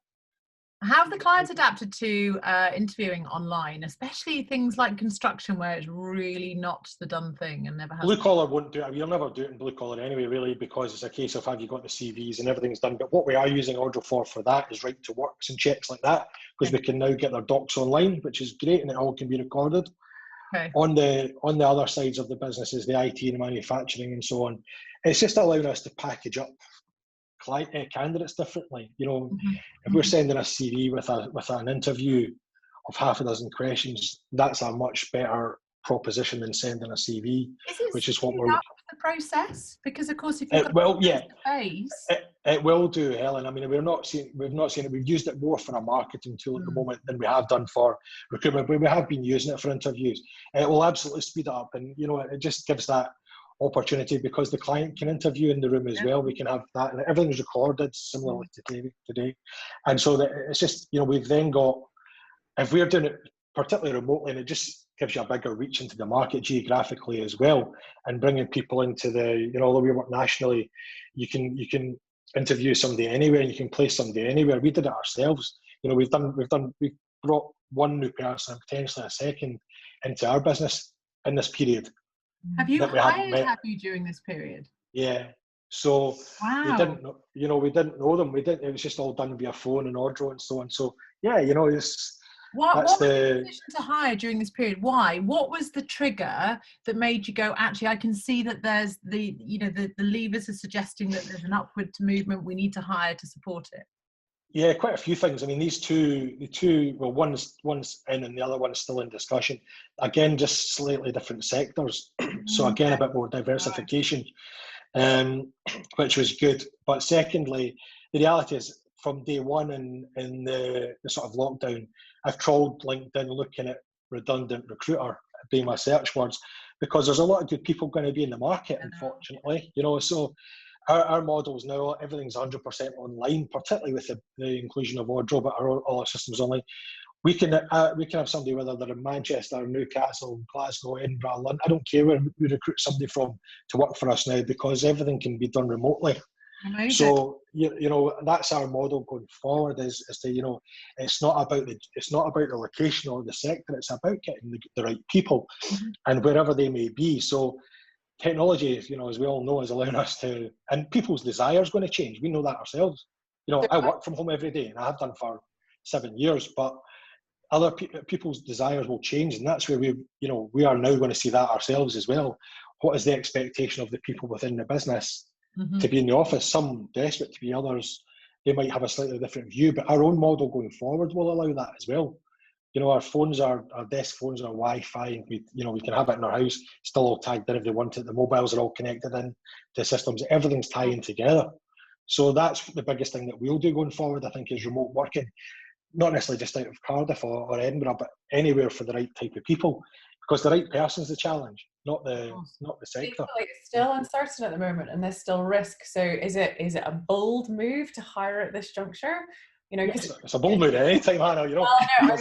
How have the clients adapted to interviewing online, especially things like construction, where it's really not the done thing and never has? Blue collar won't do it. You'll never do it in blue collar anyway, really, because it's a case of have you got the CVs and everything's done. But what we are using Audro for that is right to works and checks like that, because we can now get their docs online, which is great, and it all can be recorded. Okay. On the other sides of the businesses, the IT and manufacturing and so on, it's just allowing us to package up candidates differently. You know, Mhm. if we're sending a CV with an interview of half a dozen questions, that's a much better proposition than sending a CV, Is it which is what speeding we're. up the process? Because of course, if you've got Well, yeah, face, it will do, Helen. I mean, we've not seen it. We've used it more for a marketing tool at the moment than we have done for recruitment. But we have been using it for interviews. It will absolutely speed it up, and you know, it just gives that opportunity because the client can interview in the room as well. We can have that, and everything's recorded similarly to today. And so that it's just, you know, we've then got, if we're doing it particularly remotely, and it just gives you a bigger reach into the market geographically as well, and bringing people into the, you know, although we work nationally, you can interview somebody anywhere, and you can place somebody anywhere. We did it ourselves. You know, we've brought one new person and potentially a second into our business in this period. have you that we haven't hired? met. Have you during this period? Yeah. So we Wow. didn't, you know, we didn't know them. We didn't. It was just all done via phone and audio and so on. So yeah, you know, What that's was the decision to hire during this period? Why? What was the trigger that made you go, actually, I can see that there's the, you know, the levers are suggesting that there's an upward movement. We need to hire to support it. Yeah, quite a few things. I mean, the two, well, one's in and the other one's still in discussion. Again, just slightly different sectors. So again, a bit more diversification, which was good. But secondly, the reality is from day one in the sort of lockdown, I've trawled LinkedIn looking at redundant recruiter being my search words, because there's a lot of good people going to be in the market, unfortunately, you know, so our models now, everything's 100% online, particularly with the inclusion of wardrobe, all our systems online. We can have somebody, whether they're in Manchester, Newcastle, Glasgow, Edinburgh, London, I don't care where we recruit somebody from to work for us now, because everything can be done remotely. Amazing. So you know, that's our model going forward, is to, you know, it's not about the location or the sector, it's about getting the right people and wherever they may be. So technology, you know, as we all know, is allowing us to, and people's desires going to change. We know that ourselves. You know, I work from home every day, and I have done for 7 years, but other people's desires will change, and that's where we are now going to see that ourselves as well. What is the expectation of the people within the business to be in the office? Some desperate to be, others, they might have a slightly different view, but our own model going forward will allow that as well. You know, our phones, our desk phones are Wi-Fi. We can have it in our house, still all tagged in if they want it. The mobiles are all connected in to systems. Everything's tying together. So that's the biggest thing that we'll do going forward, I think, is remote working. Not necessarily just out of Cardiff or Edinburgh, but anywhere for the right type of people, because the right person's the challenge, not the sector. Equally, it's still uncertain at the moment, and there's still risk. So is it a bold move to hire at this juncture? You know, because it's a bold move at any time, Hannah. You know, well, I know.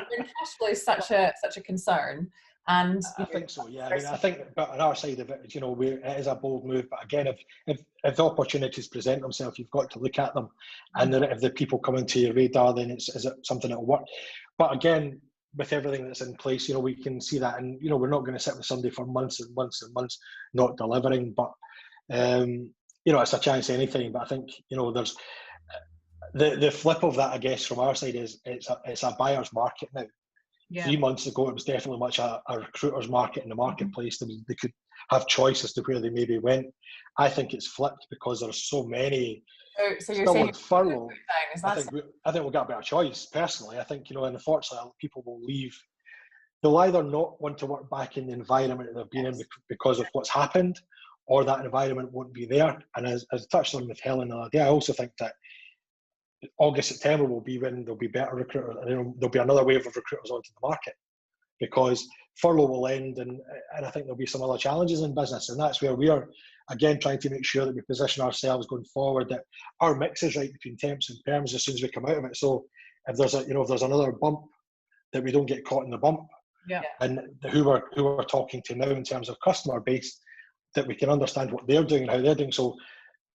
When cash flow is such a concern, and I think so. Yeah, I mean, I think, but on our side of it, you know, it is a bold move. But again, if the opportunities present themselves, you've got to look at them, and if the people come into your radar, then is it something that will work? But again, with everything that's in place, you know, we can see that, and you know, we're not going to sit with somebody for months and months and months not delivering. But you know, it's a chance anytime. But I think, you know, there's the flip of that, I guess, from our side is it's a buyer's market now. Yeah. 3 months ago, it was definitely much a recruiter's market in the marketplace. They could have choice as to where they maybe went. I think it's flipped because there's so many. So you're saying furlough. I think we'll get a better choice. Personally, I think, you know, and unfortunately, people will leave. They'll either not want to work back in the environment that they've been in because of what's happened, or that environment won't be there. And as I touched on with Helen the other day, I also think that August, September will be when there'll be better recruiters, and there'll be another wave of recruiters onto the market, because furlough will end, and I think there'll be some other challenges in business, and that's where we are again trying to make sure that we position ourselves going forward, that our mix is right between temps and perms as soon as we come out of it. So if there's another bump, that we don't get caught in the bump. Yeah. And who we're talking to now in terms of customer base, that we can understand what they're doing and how they're doing. So,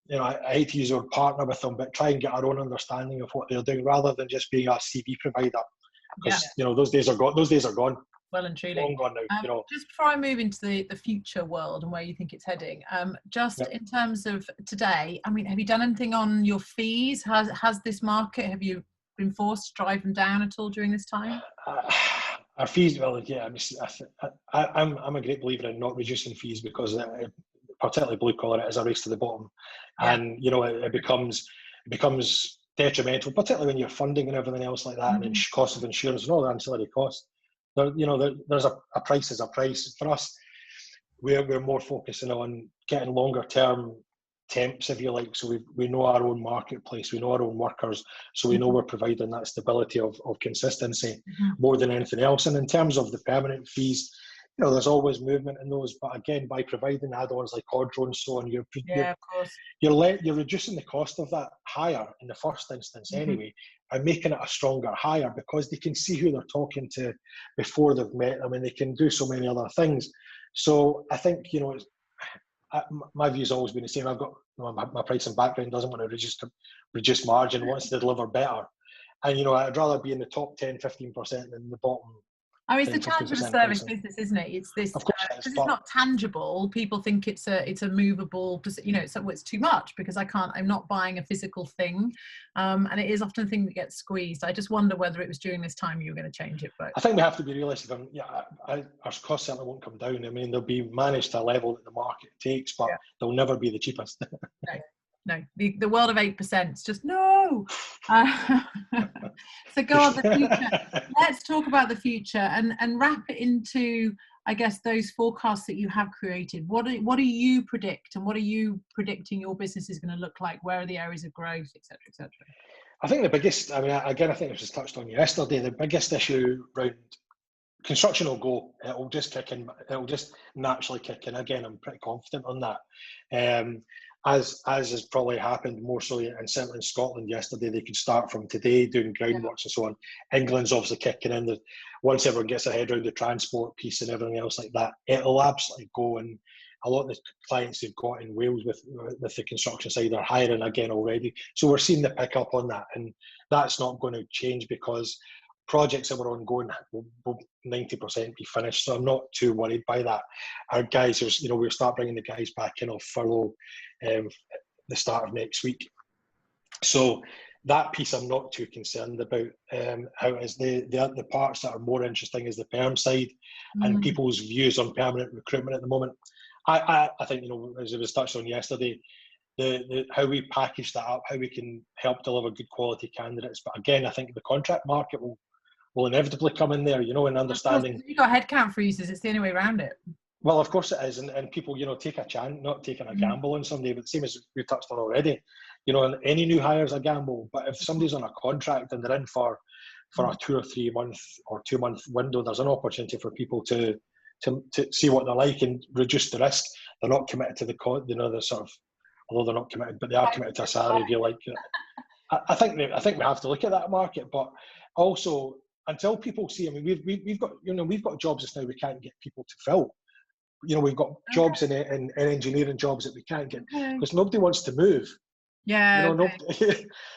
you know, I hate to use the word partner with them, but try and get our own understanding of what they're doing, rather than just being a CV provider. Because you know, those days are gone. Well and truly. Long gone now, you know. Just before I move into the future world and where you think it's heading, in terms of today, I mean, have you done anything on your fees? Has this market, have you been forced to drive them down at all during this time? Our fees, well, yeah, I'm a great believer in not reducing fees, because particularly blue collar, it is a race to the bottom. Yeah. And, you know, it becomes detrimental, particularly when you're funding and everything else like that, and cost of insurance and all the ancillary costs. There's a price is a price. For us, we're more focusing on getting longer term temps, if you like. So we know our own marketplace, we know our own workers, so we know we're providing that stability of consistency more than anything else. And in terms of the permanent fees, you know, there's always movement in those, but again, by providing add-ons like Audro and so on, of course, you're reducing the cost of that hire in the first instance anyway, and making it a stronger hire, because they can see who they're talking to before they've met them, and they can do so many other things. So I think, you know, my view's always been the same. I've got, you know, my pricing background doesn't want to reduce margin, wants to deliver better. And, you know, I'd rather be in the top 10-15% than the bottom. I mean, it's the challenge of a service business, isn't it? It's this, because it's not tangible. People think it's a movable, you know, it's too much because I'm not buying a physical thing. And it is often a thing that gets squeezed. I just wonder whether it was during this time you were going to change it. But I think we have to be realistic. Our costs certainly won't come down. I mean, they'll be managed to a level that the market takes, but they'll never be the cheapest. No, the world of 8% is just no. So go on, the future. Let's talk about the future and wrap it into, I guess, those forecasts that you have created. What do you predict, and what are you predicting your business is going to look like? Where are the areas of growth, etc., etc.? I think the biggest, I mean, again, I think it was touched on yesterday, the biggest issue around construction will go. It'll just kick in. It'll just naturally kick in. Again, I'm pretty confident on that. As has probably happened more so, and certainly in Scotland yesterday, they could start from today doing groundworks and so on. England's obviously kicking in. Once everyone gets their head around the transport piece and everything else like that, it'll absolutely go. And a lot of the clients they've got in Wales with the construction side are hiring again already. So we're seeing the pick up on that, and that's not going to change because projects that were ongoing will 90% be finished. So I'm not too worried by that. Our guys, you know, we'll start bringing the guys back in off furlough the start of next week. So that piece I'm not too concerned about. How is the parts that are more interesting is the perm side and people's views on permanent recruitment at the moment. I think, you know, as it was touched on yesterday, the how we package that up, how we can help deliver good quality candidates. But again, I think the contract market will inevitably come in there, you know, and understanding. You've got headcount freezes, it's the only way around it. Well, of course it is, and people, you know, take a chance, not taking a gamble on somebody, but the same as we touched on already, you know, any new hires a gamble, but if somebody's on a contract and they're in for a 2 or 3 month or 2 month window, there's an opportunity for people to see what they're like and reduce the risk. They're not committed to you know, the sort of, although they're not committed, but they are committed to a salary, if you like. I think we have to look at that market, but also until people see, I mean, we've got jobs just now we can't get people to fill. You know, we've got jobs in engineering jobs that we can't get because nobody wants to move. Yeah. You know,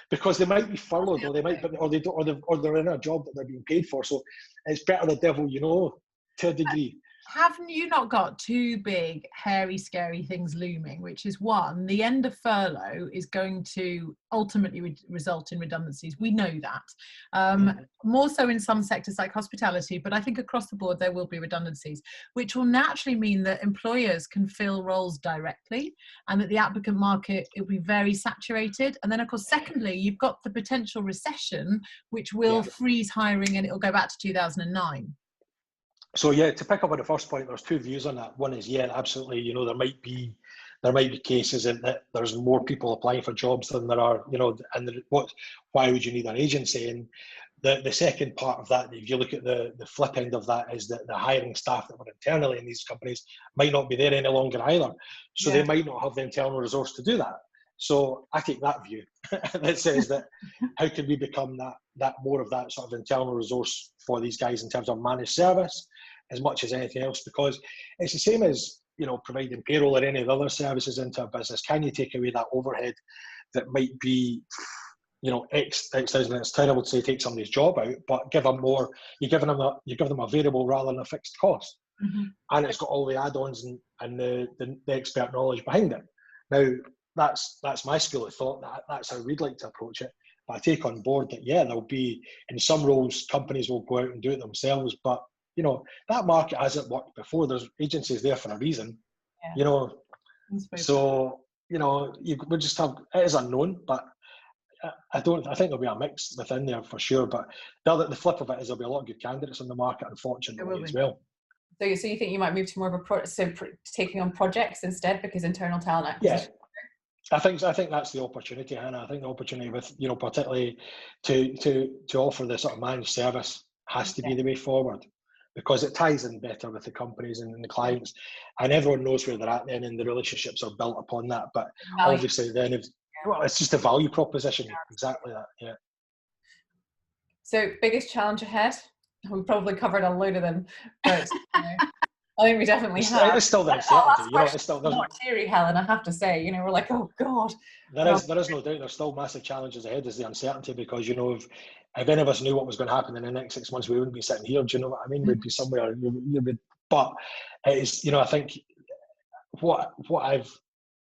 because they might be furloughed, or they might, or they're in a job that they're being paid for. So it's better the devil you know, to a degree. Haven't you not got two big, hairy, scary things looming, which is one, the end of furlough is going to ultimately result in redundancies. We know that. More so in some sectors like hospitality, but I think across the board there will be redundancies, which will naturally mean that employers can fill roles directly and that the applicant market will be very saturated. And then, of course, secondly, you've got the potential recession, which will freeze hiring and it'll go back to 2009. So yeah, to pick up on the first point, there's two views on that. One is, yeah, absolutely, you know, there might be cases in that there's more people applying for jobs than there are, you know, and why would you need an agency? And the second part of that, if you look at the flip end of that, is that the hiring staff that were internally in these companies might not be there any longer either. So they might not have the internal resource to do that. So I take that view that says that how can we become that more of that sort of internal resource for these guys in terms of managed service as much as anything else, because it's the same as, you know, providing payroll or any of the other services into a business. Can you take away that overhead that might be, you know, X thousand? It's terrible to say take somebody's job out, but give them more. You give them a variable rather than a fixed cost, and it's got all the add-ons and the expert knowledge behind it. Now, that's my school of thought. That's how we'd like to approach it. But I take on board that, yeah, there'll be, in some roles, companies will go out and do it themselves. But, you know, that market hasn't worked before. There's agencies there for a reason. You know, So, you know, we just have, it is unknown, but I think there'll be a mix within there for sure. But the flip of it is there'll be a lot of good candidates on the market, unfortunately, as well. So you think you might move to more of a taking on projects instead, because internal talent acquisition? Yeah, I think that's the opportunity, Hannah. I think the opportunity with, you know, particularly to offer the sort of managed service has to be the way forward, because it ties in better with the companies and the clients, and everyone knows where they're at then, and the relationships are built upon that. But obviously then well, it's just a value proposition. Exactly that. Yeah. So biggest challenge ahead? We probably covered a load of them, but I think we definitely have. It's still the uncertainty. You know, it's still not teary, Helen, I have to say. You know, we're like, oh God. There is no doubt. There's still massive challenges ahead. Is the uncertainty, because, you know, if any of us knew what was going to happen in the next 6 months, we wouldn't be sitting here. Do you know what I mean? We'd be somewhere. But it's, you know, I think what I've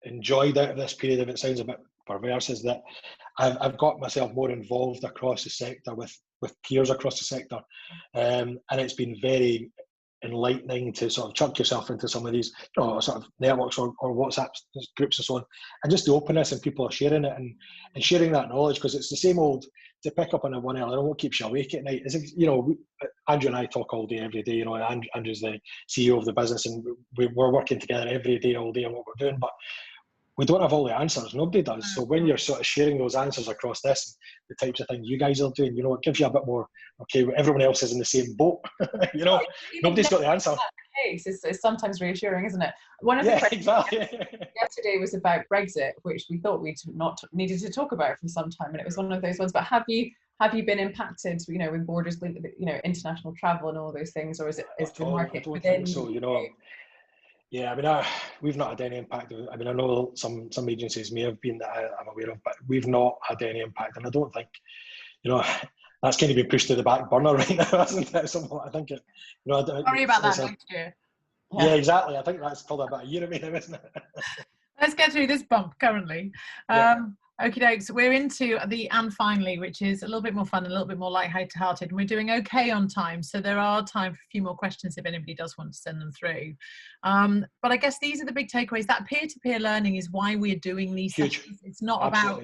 enjoyed out of this period, if it sounds a bit perverse, is that I've got myself more involved across the sector with peers across the sector, and it's been very enlightening to sort of chuck yourself into some of these, you know, sort of networks or WhatsApp groups and so on, and just the openness, and people are sharing it and sharing that knowledge, because it's the same old, to pick up on the one earlier, what keeps you awake at night is, if, you know, Andrew and I talk all day every day, you know, Andrew's the CEO of the business, and we're working together every day all day on what we're doing, but we don't have all the answers. Nobody does. So when you're sort of sharing those answers across this, the types of things you guys are doing, you know, it gives you a bit more, okay, everyone else is in the same boat. You know, nobody's got the answer. It's sometimes reassuring, isn't it? One of the questions yesterday was about Brexit, which we thought we'd not needed to talk about for some time, and it was one of those ones. But have you been impacted, you know, with borders, you know, international travel and all those things, or is the market within? So, you know. Yeah, I mean, we've not had any impact. I mean, I know some agencies may have been that I'm aware of, but we've not had any impact, and I don't think, you know, that's kind of been pushed to the back burner right now, hasn't it? Somewhat, I think it. You know, sorry about that next year. Yeah, exactly. I think that's probably about a year away now, isn't it? Let's get through this bump currently. Okie doke, so we're into the and finally, which is a little bit more fun and a little bit more light-hearted, and we're doing okay on time, so there are time for a few more questions if anybody does want to send them through. But I guess these are the big takeaways. That peer-to-peer learning is why we're doing these sessions. It's not about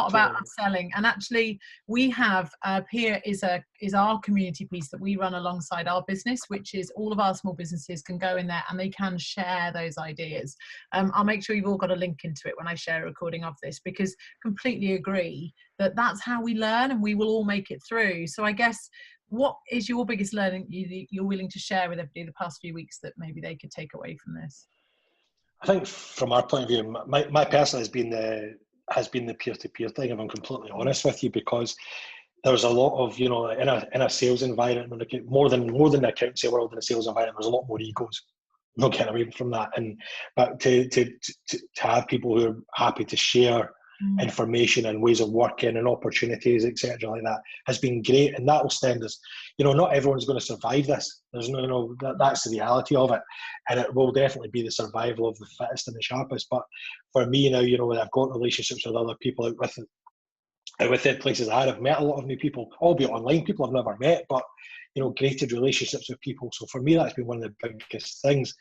about us selling, and actually we have peer is our community piece that we run alongside our business, which is all of our small businesses can go in there and they can share those ideas. I'll make sure you've all got a link into it when I share a recording of this, because completely agree that that's how we learn, and we will all make it through. So I guess, what is your biggest learning you're willing to share with everybody the past few weeks that maybe they could take away from this? I think from our point of view, my personal has been the peer-to-peer thing, if I'm completely honest with you, because there's a lot of, you know, in a sales environment, more than the accountancy world, in a sales environment, there's a lot more egos. No getting away from that, but to have people who are happy to share information and ways of working and opportunities, etc., like that, has been great, and that will stand us. You know, not everyone's going to survive this. There's no, that's the reality of it, and it will definitely be the survival of the fittest and the sharpest. But for me now, you know, when I've got relationships with other people out with the places I've met a lot of new people, albeit online, people I've never met, but, you know, created relationships with people. So for me, that's been one of the biggest things.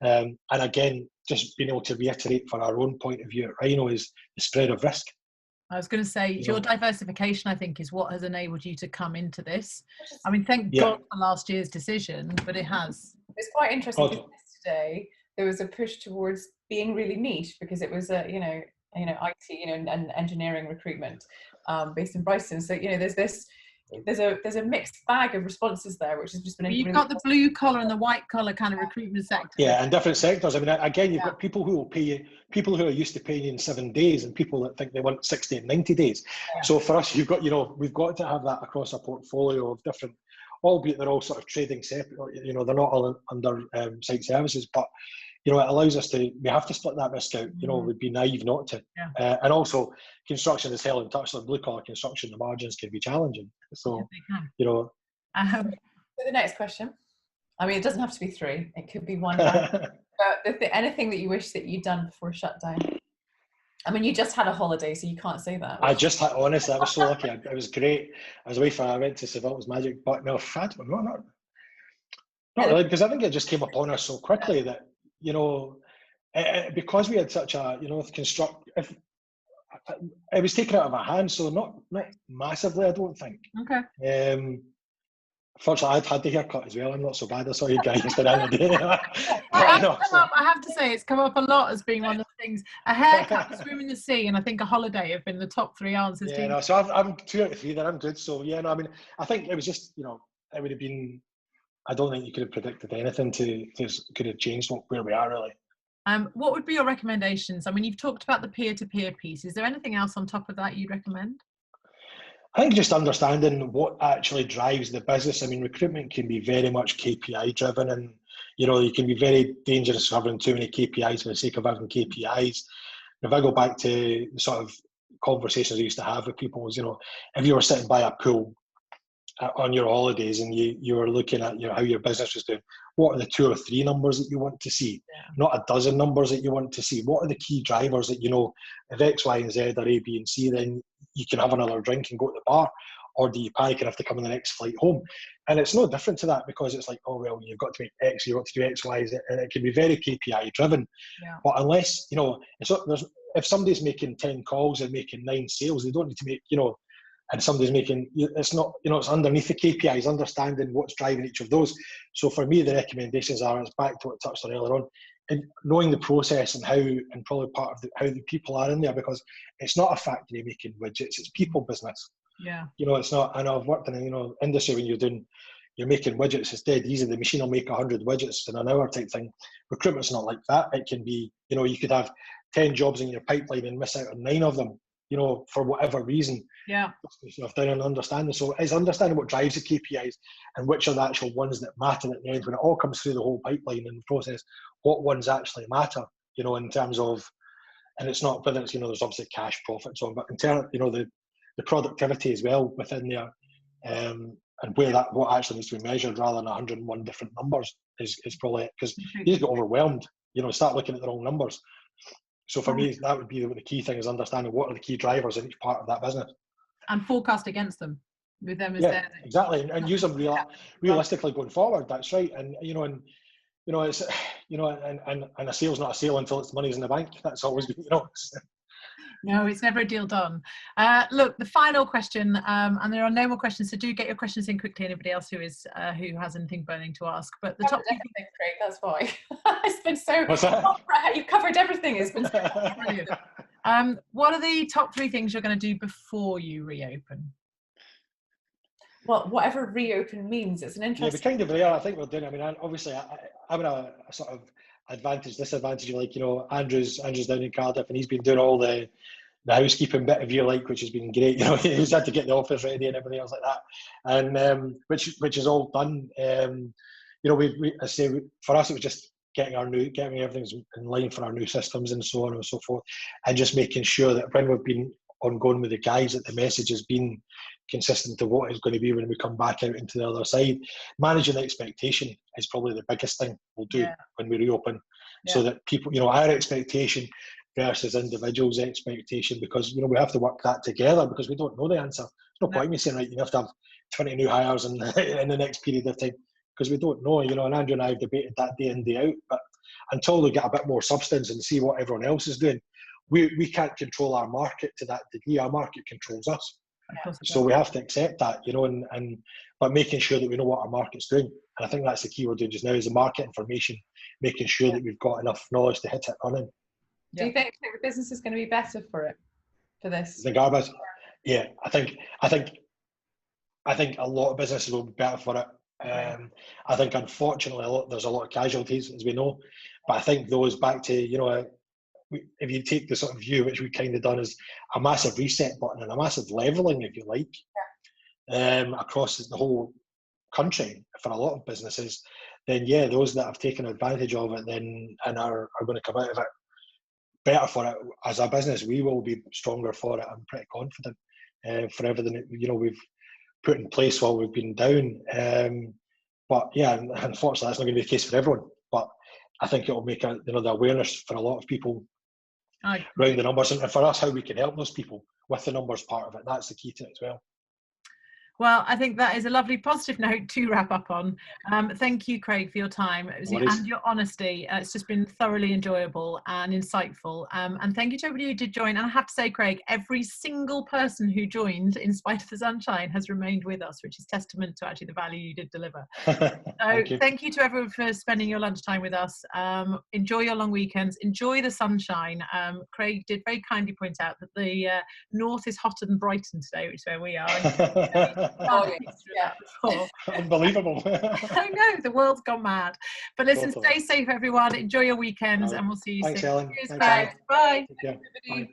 And again, just being able to reiterate for our own point of view at Rhino is the spread of risk. I was going to say, your diversification, I think, is what has enabled you to come into this. I mean, thank God for last year's decision, but it has. It's quite interesting because yesterday there was a push towards being really niche, because it was a, you know, IT, you know, and engineering recruitment based in Brighton. So, you know, there's a mixed bag of responses there, which has just been. You've got the blue collar and the white collar kind of recruitment sector. Yeah, and different sectors. I mean, again, you've got people who will pay you, people who are used to paying you in 7 days, and people that think they want 60 and 90 days. Yeah. So for us, you've got, you know, we've got to have that across a portfolio of different, albeit they're all sort of trading separate. You know, they're not all under site services, but, you know, it allows us to, we have to split that risk out. You know, we'd be naive not to. Yeah. And also, construction, as Helen touched on, blue collar construction, the margins can be challenging. So, you know. So the next question. I mean, it doesn't have to be 3. It could be 1. But anything that you wish that you'd done before shutdown? I mean, you just had a holiday, so you can't say that. I just had, honestly, I was so lucky. It was great. I was away for, I went to Seville's Magic, but no, not really, because I think it just came upon us so quickly that, you know, because we had such a, you know, it was taken out of our hands, so not massively, I don't think. Okay. Fortunately, I'd had the haircut as well. I'm not so bad. I saw you guys yesterday. I have to say, it's come up a lot as being one of the things. A haircut, a swim in the sea, and I think a holiday have been the top 3 answers. Yeah, no, so I'm 2 out of 3 there. I'm good. So yeah, no, I mean, I think it was just, you know, it would have been. I don't think you could have predicted anything could have changed where we are really. What would be your recommendations? I mean, you've talked about the peer-to-peer piece. Is there anything else on top of that you'd recommend? I think just understanding what actually drives the business. I mean, recruitment can be very much KPI driven, and you know, you can be very dangerous having too many KPIs for the sake of having KPIs. If I go back to the sort of conversations I used to have with people, was, you know, if you were sitting by a pool on your holidays and you were looking at, you know, how your business was doing, what are the 2 or 3 numbers that you want to see? Not a dozen numbers that you want to see. What are the key drivers that, you know, if X, Y, and Z are A, B, and C, then you can have another drink and go to the bar, or do you panic and have to come on the next flight home? And it's no different to that, because it's like, oh, well, you've got to make X, you've got to do X, Y, Z, and it can be very KPI driven. But unless, you know, if somebody's making 10 calls and making 9 sales, they don't need to make, you know, and somebody's making, it's not, you know, it's underneath the KPIs, understanding what's driving each of those. So for me, the recommendations are, it's back to what I touched on earlier on, and knowing the process and how, and probably part of how the people are in there, because it's not a factory making widgets, it's people business. Yeah. You know, it's not, I know I've worked in a, you know, industry when you're making widgets, it's dead easy. The machine will make 100 widgets in an hour type thing. Recruitment's not like that. It can be, you know, you could have 10 jobs in your pipeline and miss out on 9 of them, you know, for whatever reason. Yeah. Sort of down and understanding. So it's understanding what drives the KPIs and which are the actual ones that matter at the end when it all comes through the whole pipeline and the process, what ones actually matter, you know, in terms of, and it's not whether it's, you know, there's obviously cash profits on, but in terms, you know, the productivity as well within there, and where that, what actually needs to be measured rather than 101 different numbers is probably it, because you just get overwhelmed, you know, start looking at the wrong numbers. So for me, that would be the key thing, is understanding what are the key drivers in each part of that business. And forecast against them with them as there. Exactly. And use them realistically going forward. That's right. And, you know, it's, you know, and a sale's not a sale until its money's in the bank. That's always been, you know. No, it's never a deal done. Look, the final question, and there are no more questions, so do get your questions in quickly. Anybody else who has anything burning to ask? But the top things, Craig, that's why. It's been so. What's that? You've covered everything. It's been so brilliant. What are the top 3 things you're going to do before you reopen? Well, whatever reopen means, it's an interesting. Yeah, we kind of are. I think we're doing. I mean, obviously, I'm in a sort of advantage, disadvantage. Like, you know, Andrew's down in Cardiff, and he's been doing all the housekeeping bit, if you like, which has been great. You know, he's had to get the office ready and everything else like that, and which is all done. You know, I say for us, it was just getting everything's in line for our new systems and so on and so forth, and just making sure that when we've been ongoing with the guys, that the message has been consistent to what it's going to be when we come back out into the other side. Managing the expectation is probably the biggest thing we'll do when we reopen, so that people, you know, our expectation versus individuals' expectation, because, you know, we have to work that together, because we don't know the answer. There's no point in me saying, right, you have to have 20 new hires in the next period of time, because we don't know, you know. And Andrew and I have debated that day in, day out, but until we get a bit more substance and see what everyone else is doing, we can't control our market to that degree. Our market controls us. So we have to accept that, you know, but making sure that we know what our market's doing. And I think that's the key we're doing just now, is the market information, making sure that we've got enough knowledge to hit it running. Do you think the business is going to be better for this? The garbage? Yeah, I think a lot of businesses will be better for it. I think, unfortunately, there's a lot of casualties, as we know, but I think those, back to, you know, if you take the sort of view which we've kind of done, is a massive reset button and a massive levelling, if you like, across the whole country for a lot of businesses, then yeah, those that have taken advantage of it then and are going to come out of it better for it. As a business, we will be stronger for it. I'm pretty confident for everything, you know, we've put in place while we've been down. But yeah, unfortunately, that's not going to be the case for everyone. But I think it will make the awareness for a lot of people around the numbers, and for us, how we can help those people with the numbers part of it. That's the key to it as well. Well, I think that is a lovely positive note to wrap up on. Thank you, Craig, for your time and your honesty. It's just been thoroughly enjoyable and insightful. And thank you to everybody who did join. And I have to say, Craig, every single person who joined, in spite of the sunshine, has remained with us, which is testament to actually the value you did deliver. So thank you to everyone for spending your lunchtime with us. Enjoy your long weekends. Enjoy the sunshine. Craig did very kindly point out that the north is hotter than Brighton today, which is where we are. Yeah. Unbelievable. I know, the world's gone mad. But listen, stay safe, everyone. Enjoy your weekends, and we'll see you soon. Thanks, Ellen. Cheers, Craig. Bye. Bye.